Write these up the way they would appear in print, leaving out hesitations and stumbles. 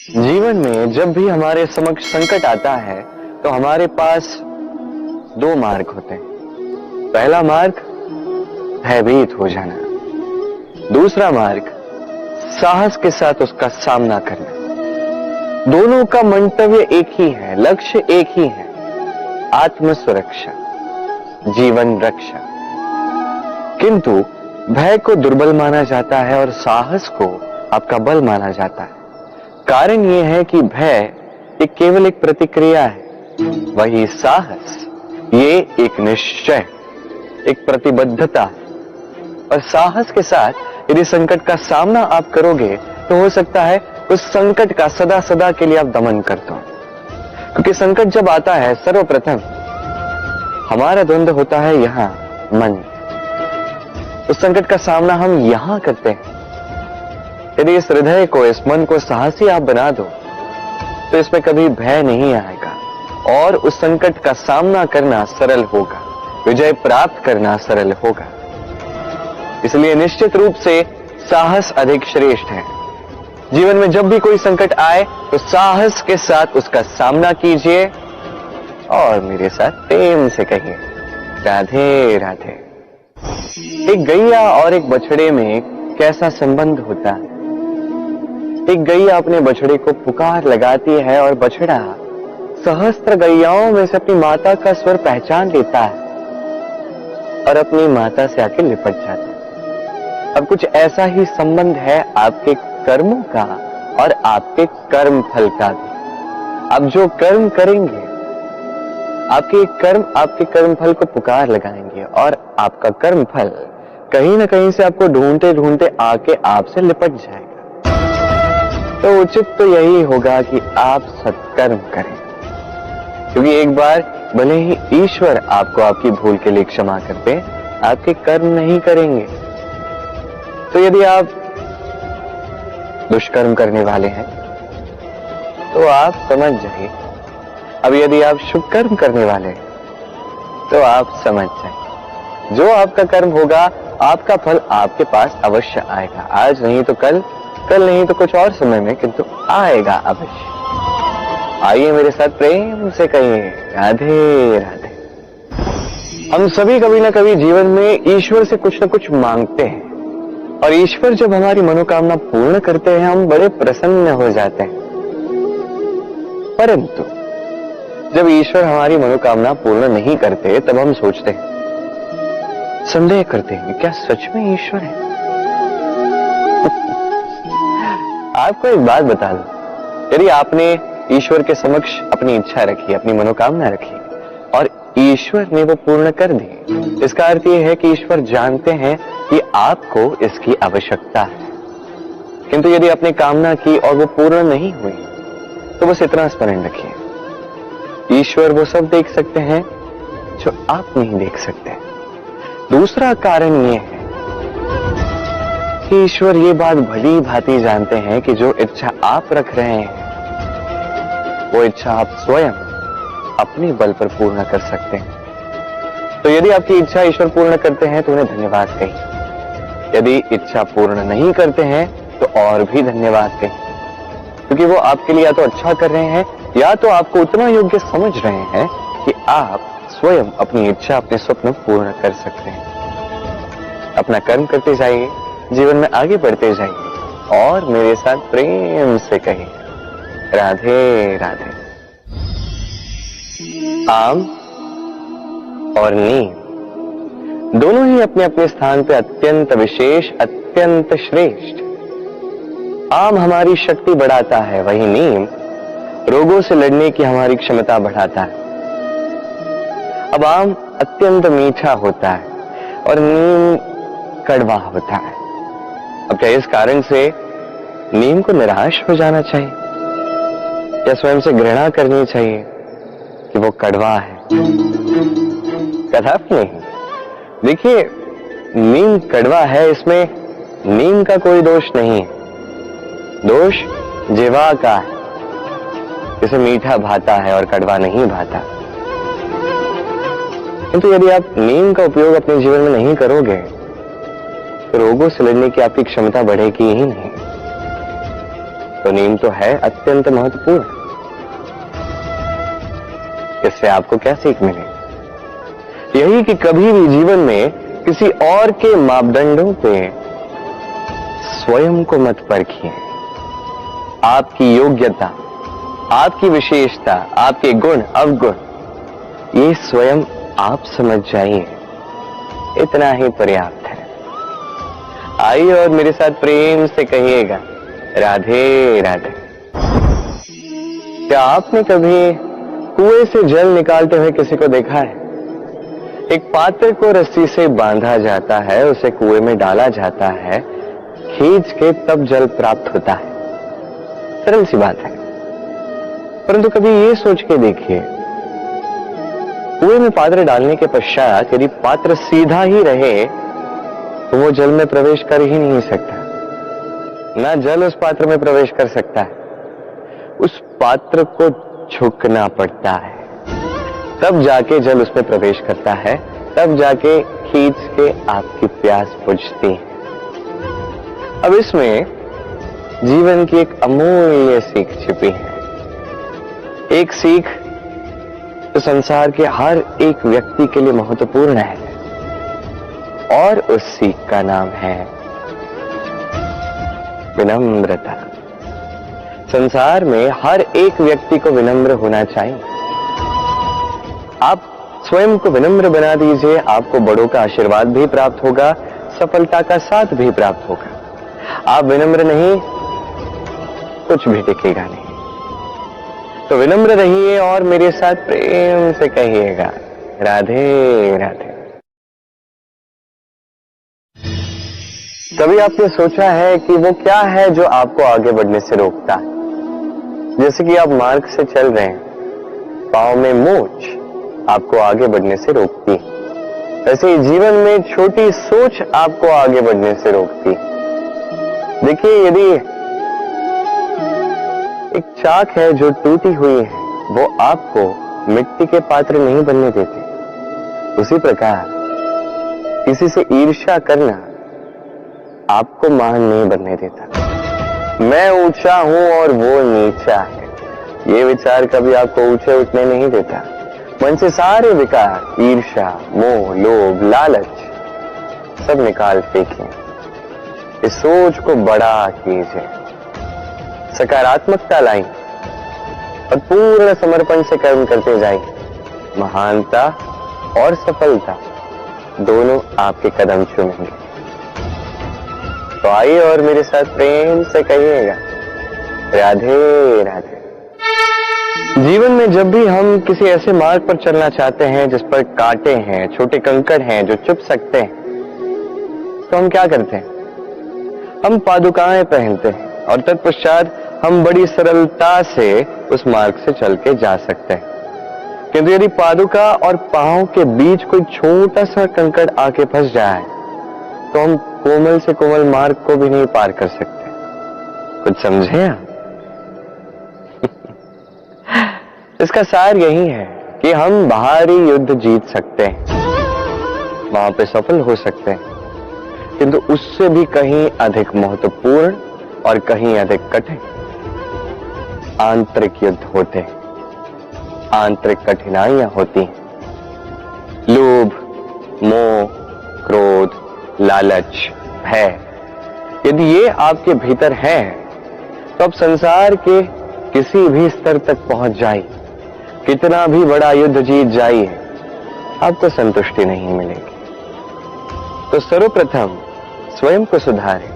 जीवन में जब भी हमारे समक्ष संकट आता है तो हमारे पास दो मार्ग होते हैं। पहला मार्ग भयभीत हो जाना, दूसरा मार्ग साहस के साथ उसका सामना करना। दोनों का मंतव्य एक ही है, लक्ष्य एक ही है, आत्म सुरक्षा, जीवन रक्षा। किंतु भय को दुर्बल माना जाता है और साहस को आपका बल माना जाता है। कारण यह है कि भय एक केवल एक प्रतिक्रिया है, वही साहस ये एक निश्चय, एक प्रतिबद्धता है। और साहस के साथ यदि संकट का सामना आप करोगे तो हो सकता है उस संकट का सदा सदा के लिए आप दमन कर दो। क्योंकि संकट जब आता है सर्वप्रथम हमारा द्वंद्व होता है यहां मन। उस संकट का सामना हम यहां करते हैं। यदि इस हृदय को, इस मन को साहसी आप बना दो तो इसमें कभी भय नहीं आएगा और उस संकट का सामना करना सरल होगा, विजय प्राप्त करना सरल होगा। इसलिए निश्चित रूप से साहस अधिक श्रेष्ठ है। जीवन में जब भी कोई संकट आए तो साहस के साथ उसका सामना कीजिए और मेरे साथ प्रेम से कहिए राधे राधे। एक गैया और एक बछड़े में कैसा संबंध होता है। एक गैया अपने बछड़े को पुकार लगाती है और बछड़ा सहस्त्र गैयाओं में से अपनी माता का स्वर पहचान लेता है और अपनी माता से आके लिपट जाता है। अब कुछ ऐसा ही संबंध है आपके कर्मों का और आपके कर्म फल का भी। आप जो कर्म करेंगे, आपके कर्म फल को पुकार लगाएंगे और आपका कर्म फल कहीं ना कहीं से आपको ढूंढते ढूंढते आके आपसे लिपट जाएगा। तो उचित तो यही होगा कि आप सत्कर्म करें, क्योंकि एक बार भले ही ईश्वर आपको आपकी भूल के लिए क्षमा कर दे, आपके कर्म नहीं करेंगे। तो यदि आप दुष्कर्म करने वाले हैं तो आप समझ जाइए। अब यदि आप शुभ कर्म करने वाले हैं तो आप समझ जाइए, जो आपका कर्म होगा आपका फल आपके पास अवश्य आएगा। आज नहीं तो कल, कल नहीं तो कुछ और समय में, किंतु आएगा अवश्य। आइए मेरे साथ प्रेम से कहिए राधे राधे। हम सभी कभी ना कभी जीवन में ईश्वर से कुछ ना कुछ मांगते हैं और ईश्वर जब हमारी मनोकामना पूर्ण करते हैं हम बड़े प्रसन्न हो जाते हैं। परंतु जब ईश्वर हमारी मनोकामना पूर्ण नहीं करते तब हम सोचते हैं, संदेह करते हैं, क्या सच में ईश्वर है? आपको एक बात बता दूं, यदि आपने ईश्वर के समक्ष अपनी इच्छा रखी, अपनी मनोकामना रखी और ईश्वर ने वो पूर्ण कर दी, इसका अर्थ यह है कि ईश्वर जानते हैं कि आपको इसकी आवश्यकता है। किंतु यदि आपने कामना की और वो पूर्ण नहीं हुई तो बस इतना स्मरण रखिए, ईश्वर वो सब देख सकते हैं जो आप नहीं देख सकते। दूसरा कारण यह है कि ईश्वर ये बात भली भांति जानते हैं कि जो इच्छा आप रख रहे हैं वो इच्छा आप स्वयं अपने बल पर पूर्ण कर सकते हैं। तो यदि आपकी इच्छा ईश्वर पूर्ण करते हैं तो उन्हें धन्यवाद कहिए। यदि इच्छा पूर्ण नहीं करते हैं तो और भी धन्यवाद कहिए, क्योंकि वो आपके लिए या तो अच्छा कर रहे हैं या तो आपको उतना योग्य समझ रहे हैं कि आप स्वयं अपनी इच्छा, अपने स्वप्न पूर्ण कर सकते हैं। अपना कर्म करते जाइए, जीवन में आगे बढ़ते जाइए और मेरे साथ प्रेम से कहिए राधे राधे। आम और नीम दोनों ही अपने अपने स्थान पे अत्यंत विशेष, अत्यंत श्रेष्ठ। आम हमारी शक्ति बढ़ाता है, वही नीम रोगों से लड़ने की हमारी क्षमता बढ़ाता है। अब आम अत्यंत मीठा होता है और नीम कड़वा होता है। अब क्या इस कारण से नीम को निराश हो जाना चाहिए या स्वयं से घृणा करनी चाहिए कि वो कड़वा है? कदापि नहीं। देखिए, नीम कड़वा है, इसमें नीम का कोई दोष नहीं है, दोष जिह्वा का है। इसे मीठा भाता है और कड़वा नहीं भाता। किंतु यदि आप नीम का उपयोग अपने जीवन में नहीं करोगे तो रोगों से लड़ने की आपकी क्षमता बढ़ेगी ही नहीं। तो नींव तो है अत्यंत महत्वपूर्ण। इससे आपको क्या सीख मिलेगी? यही कि कभी भी जीवन में किसी और के मापदंडों पे स्वयं को मत परखिए। आपकी योग्यता, आपकी विशेषता, आपके गुण अवगुण ये स्वयं आप समझ जाइए, इतना ही पर्याप्त है। आइए और मेरे साथ प्रेम से कहिएगा, राधे राधे। क्या आपने कभी कुएं से जल निकालते हुए किसी को देखा है? एक पात्र को रस्सी से बांधा जाता है, उसे कुएं में डाला जाता है, खींच के तब जल प्राप्त होता है। सरल सी बात है, परंतु कभी ये सोच के देखिए, कुएं में पात्र डालने के पश्चात यदि पात्र सीधा ही रहे तो वो जल में प्रवेश कर ही नहीं सकता, ना जल उस पात्र में प्रवेश कर सकता है। उस पात्र को झुकना पड़ता है, तब जाके जल उसमें प्रवेश करता है, तब जाके खींच के आपकी प्यास बुझती है। अब इसमें जीवन की एक अमूल्य सीख छिपी है, एक सीख तो संसार के हर एक व्यक्ति के लिए महत्वपूर्ण है, और उस सीख का नाम है विनम्रता। संसार में हर एक व्यक्ति को विनम्र होना चाहिए। आप स्वयं को विनम्र बना दीजिए, आपको बड़ों का आशीर्वाद भी प्राप्त होगा, सफलता का साथ भी प्राप्त होगा। आप विनम्र नहीं, कुछ भी टिकेगा नहीं। तो विनम्र रहिए और मेरे साथ प्रेम से कहिएगा, राधे राधे। कभी आपने सोचा है कि वो क्या है जो आपको आगे बढ़ने से रोकता है? जैसे कि आप मार्ग से चल रहे हैं, पांव में मोच आपको आगे बढ़ने से रोकती है। वैसे ही जीवन में छोटी सोच आपको आगे बढ़ने से रोकती है। देखिए, यदि एक चाक है जो टूटी हुई है, वो आपको मिट्टी के पात्र नहीं बनने देती। उसी प्रकार किसी से ईर्ष्या करना आपको महान नहीं बनने देता। मैं ऊंचा हूं और वो नीचा है, ये विचार कभी आपको ऊंचे उठने नहीं देता। मन से सारे विकार, ईर्ष्या, मोह, लोभ, लालच सब निकाल फेंकिए। इस सोच को बड़ा कीजिए, सकारात्मकता लाएं और पूर्ण समर्पण से कर्म करते जाइए। महानता और सफलता दोनों आपके कदम चूमेंगे। तो आइए और मेरे साथ प्रेम से कहिएगा, राधे राधे। जीवन में जब भी हम किसी ऐसे मार्ग पर चलना चाहते हैं जिस पर कांटे हैं, छोटे कंकड़ हैं जो चुभ सकते हैं, तो हम क्या करते हैं? हम पादुकाएं पहनते हैं और तत्पश्चात हम बड़ी सरलता से उस मार्ग से चल के जा सकते हैं। किंतु यदि पादुका और पांव के बीच कोई छोटा सा कंकड़ आके फंस जाए तो हम कोमल से कोमल मार्ग को भी नहीं पार कर सकते। कुछ समझे आप? इसका सार यही है कि हम बाहरी युद्ध जीत सकते हैं, वहां पे सफल हो सकते हैं, किंतु उससे भी कहीं अधिक महत्वपूर्ण और कहीं अधिक कठिन आंतरिक युद्ध होते हैं, आंतरिक कठिनाइयां होती हैं। लोभ, मोह, क्रोध, लालच, भय, यदि ये आपके भीतर है तो आप संसार के किसी भी स्तर तक पहुंच जाइए, कितना भी बड़ा युद्ध जीत जाइए, आपको संतुष्टि नहीं मिलेगी। तो सर्वप्रथम स्वयं को सुधारें,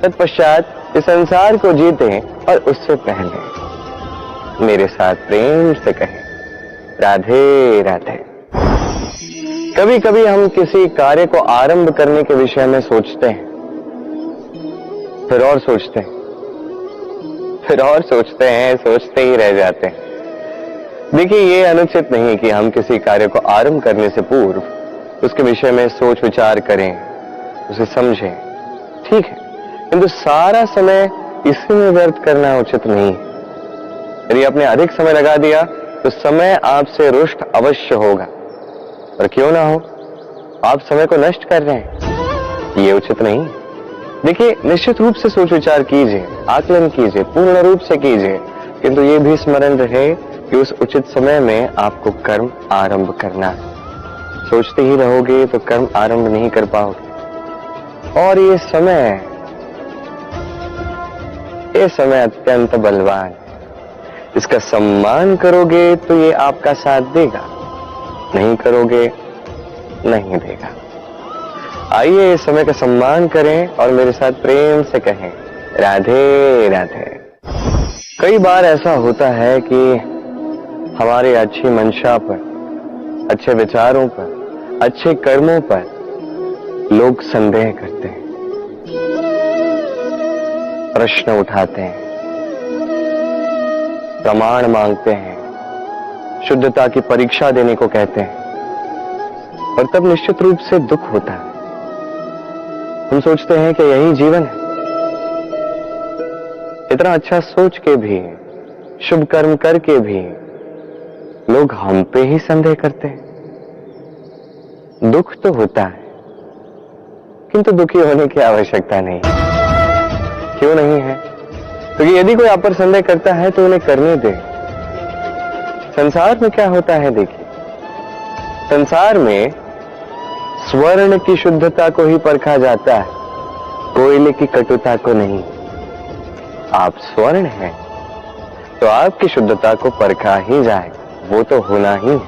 तत्पश्चात इस संसार को जीतें और उससे पहले मेरे साथ प्रेम से कहें, राधे राधे। कभी कभी हम किसी कार्य को आरंभ करने के विषय में सोचते हैं, फिर और सोचते हैं, फिर और सोचते हैं, सोचते ही रह जाते हैं। देखिए, ये अनुचित नहीं कि हम किसी कार्य को आरंभ करने से पूर्व उसके विषय में सोच विचार करें, उसे समझें, ठीक है, किंतु सारा समय इसी में व्यर्थ करना उचित नहीं है। यदि आपने अधिक समय लगा दिया तो समय आपसे रुष्ट अवश्य होगा, और क्यों ना हो, आप समय को नष्ट कर रहे हैं, ये उचित नहीं। देखिए, निश्चित रूप से सोच विचार कीजिए, आकलन कीजिए, पूर्ण रूप से कीजिए, किंतु ये भी स्मरण रहे कि उस उचित समय में आपको कर्म आरंभ करना है। सोचते ही रहोगे तो कर्म आरंभ नहीं कर पाओगे। और ये समय अत्यंत बलवान है। इसका सम्मान करोगे तो ये आपका साथ देगा, नहीं करोगे नहीं देगा। आइए इस समय का सम्मान करें और मेरे साथ प्रेम से कहें, राधे राधे। कई बार ऐसा होता है कि हमारी अच्छी मंशा पर, अच्छे विचारों पर, अच्छे कर्मों पर लोग संदेह करते हैं, प्रश्न उठाते हैं, प्रमाण मांगते हैं, शुद्धता की परीक्षा देने को कहते हैं। और तब निश्चित रूप से दुख होता है। हम सोचते हैं कि यही जीवन है। इतना अच्छा सोच के भी, शुभ कर्म करके भी लोग हम पे ही संदेह करते हैं। दुख तो होता है, किंतु दुखी होने की आवश्यकता नहीं है। क्यों नहीं है? क्योंकि यदि कोई आप पर संदेह करता है तो उन्हें करने दे। संसार में क्या होता है, देखिए, संसार में स्वर्ण की शुद्धता को ही परखा जाता है, कोयले की कटुता को नहीं। आप स्वर्ण हैं तो आपकी शुद्धता को परखा ही जाएगा, वो तो होना ही है।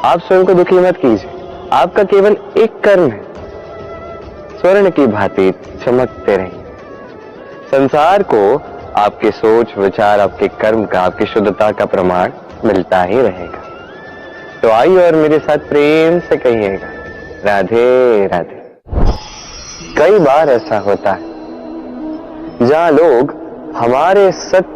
आप स्वयं को दुखी मत कीजिए, आपका केवल एक कर्म है, स्वर्ण की भांति चमकते रहिए। संसार को आपके सोच विचार, आपके कर्म का, आपकी शुद्धता का प्रमाण मिलता ही रहेगा। तो आइए और मेरे साथ प्रेम से कहिएगा, राधे राधे। कई बार ऐसा होता है जहां लोग हमारे सत्य